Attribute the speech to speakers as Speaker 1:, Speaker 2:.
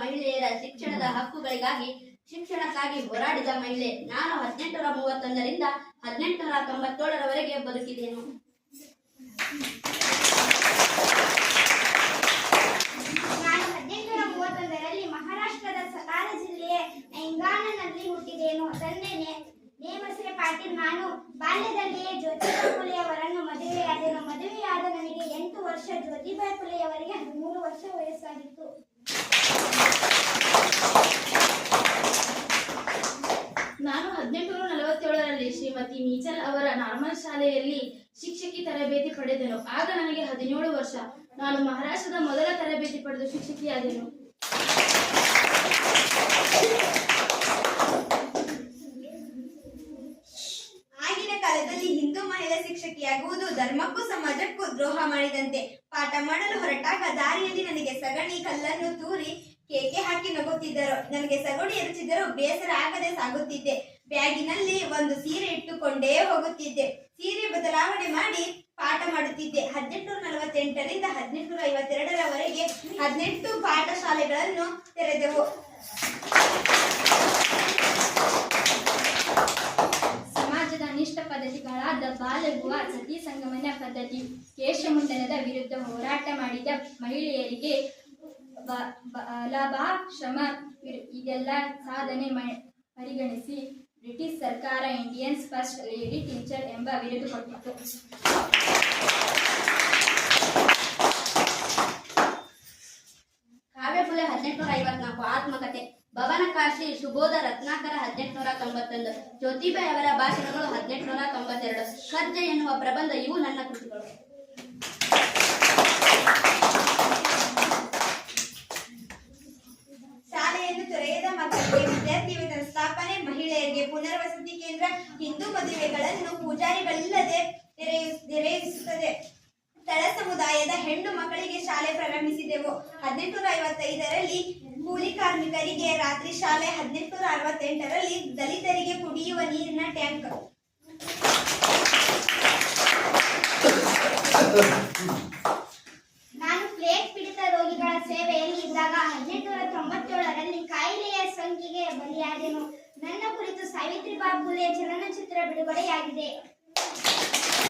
Speaker 1: ಮಹಿಳೆಯರ ಶಿಕ್ಷಣದ ಹಕ್ಕುಗಳಿಗಾಗಿ ಶಿಕ್ಷಣಕ್ಕಾಗಿ ಹೋರಾಡಿದ ಮಹಿಳೆ ನಾನು 1831ರಿಂದ 1897ರವರೆಗೆ ಬದುಕಿದೆನು.
Speaker 2: ನಾನು 1831ರಲ್ಲಿ ಮಹಾರಾಷ್ಟ್ರದ ಸತಾರಾ ಜಿಲ್ಲೆಯ ನೈಂಗಾನನಲ್ಲಿ ಹುಟ್ಟಿದೆನು. ತಂದೆ ನೇಮಸೆ ಪಾಟೀಲ್. ನಾನು ಬಾಲ್ಯದಲ್ಲಿಯೇ ಜ್ಯೋತಿಬಾ ಫುಲೆಯವರನ್ನು ಮದುವೆಯಾದೆನು. ಮದುವೆಯಾದ ನನಗೆ 8 ವರ್ಷ, ಜ್ಯೋತಿಬಾ ಫುಲೆಯವರಿಗೆ 13 ವರ್ಷ ವಯಸ್ಸಾಗಿತ್ತು.
Speaker 3: ನಾನು 1847ರಲ್ಲಿ ಶ್ರೀಮತಿ ಮೀಚಲ್ ಅವರ ನಾರ್ಮಲ್ ಶಾಲೆಯಲ್ಲಿ ಶಿಕ್ಷಕಿ ತರಬೇತಿ ಪಡೆದೆನು. ಆಗ ನನಗೆ 17 ವರ್ಷ. ನಾನು ಮಹಾರಾಷ್ಟ್ರದ ಮೊದಲ ತರಬೇತಿ ಪಡೆದು ಶಿಕ್ಷಕಿಯಾದೆನು.
Speaker 4: ಆಗಿನ ಕಾಲದಲ್ಲಿ ಹಿಂದೂ ಮಹಿಳಾ ಶಿಕ್ಷಕಿಯಾಗುವುದು ಧರ್ಮಕ್ಕೂ ಸಮಾಜಕ್ಕೂ ದ್ರೋಹ ಮಾಡಿದಂತೆ. ಪಾಠ ಮಾಡಲು ಹೊರಟಾಗ ದಾರಿಯಲ್ಲಿ ನನಗೆ ಸಗಣಿ ಕಲ್ಲನ್ನು ತೂರಿ ಕೇಕೆ ಹಾಕಿ ನಗುತ್ತಿದ್ದರು. ನನಗೆ ಸಗಣಿ ಎರಚಿದರೂ ಬೇಸರ ಆಗದೆ ಸಾಗುತ್ತಿದ್ದೆ. ಬ್ಯಾಗಿನಲ್ಲಿ ಒಂದು ಸೀರೆ ಇಟ್ಟುಕೊಂಡೇ ಹೋಗುತ್ತಿದ್ದೆ. ಸೀರೆ ಬದಲಾವಣೆ ಮಾಡಿ ಪಾಠ ಮಾಡುತ್ತಿದ್ದೆ. 1848ರಿಂದ 1852ರವರೆಗೆ 18 ಪಾಠಶಾಲೆಗಳನ್ನು ತೆರೆದೆವು.
Speaker 3: ಸಮಾಜದ ಅನಿಷ್ಟ ಪದ್ಧತಿಗಳಾದ ಬಾಲ್ಯ ವಿವಾಹ, ಸತಿ ಸಂಗಮನ ಪದ್ಧತಿ, ಕೇಶಮುಂಡನದ ವಿರುದ್ಧ ಹೋರಾಟ ಮಾಡಿದ ಮಹಿಳೆಯರಿಗೆ ಲಾಭ ಇದೆಲ್ಲ ಸಾಧನೆ ಪರಿಗಣಿಸಿ ಬ್ರಿಟಿಷ್ ಸರ್ಕಾರ ಇಂಡಿಯನ್ಸ್ ಫಸ್ಟ್ ಲೇಡಿ ಟೀಚರ್ ಎಂಬ ಬಿರುದು ಕೊಟ್ಟಿತು.
Speaker 1: ಕಾವ್ಯಫುಲೆ 1854. ಆತ್ಮಕಥೆ. ಭವನಕಾಶಿ ಸುಬೋಧ ರತ್ನಾಕರ 1891. ಜ್ಯೋತಿಬಾಯಿ ಅವರ ಭಾಷಣಗಳು 1892. ಕರ್ಜೆ ಎನ್ನುವ ಪ್ರಬಂಧ. ಇವು ನನ್ನ ಕೃತಿಗಳು.
Speaker 4: ಶಾಲೆಯನ್ನು ತೊರೆಯದ ಮಕ್ಕಳಿಗೆ ವಿದ್ಯಾರ್ಥಿ ವೇತನ ಸ್ಥಾಪನೆ, ಮಹಿಳೆಯರಿಗೆ ಪುನರ್ವಸತಿ ಕೇಂದ್ರ, ಹಿಂದೂ ಮದುವೆಗಳನ್ನು ಪೂಜಾರಿಗಳಿಲ್ಲದೆ ನೆರವೇರಿಸುತ್ತದೆ. ತಳ ಸಮುದಾಯದ ಹೆಣ್ಣು ಮಕ್ಕಳಿಗೆ ಶಾಲೆ ಪ್ರಾರಂಭಿಸಿದೆವು. 1855ರಲ್ಲಿ ಕೂಲಿ ಕಾರ್ಮಿಕರಿಗೆ ರಾತ್ರಿ ಶಾಲೆ. 1868ರಲ್ಲಿ ದಲಿತರಿಗೆ ಕುಡಿಯುವ ನೀರಿನ ಟ್ಯಾಂಕ್.
Speaker 2: ನಾನು ಪ್ಲೇಗ್ ಪೀಡಿತ ರೋಗಿಗಳ ಸೇವೆಯಲ್ಲಿ ಇದ್ದಾಗ 1897ರಲ್ಲಿ ಕಾಯಿಲೆಯ ಸೋಂಕಿಗೆ ಬಲಿಯಾದೆನು. ನನ್ನ ಕುರಿತು ಸಾವಿತ್ರಿಬಾಯಿ ಫುಲೆ ಚಲನಚಿತ್ರ ಬಿಡುಗಡೆಯಾಗಿದೆ.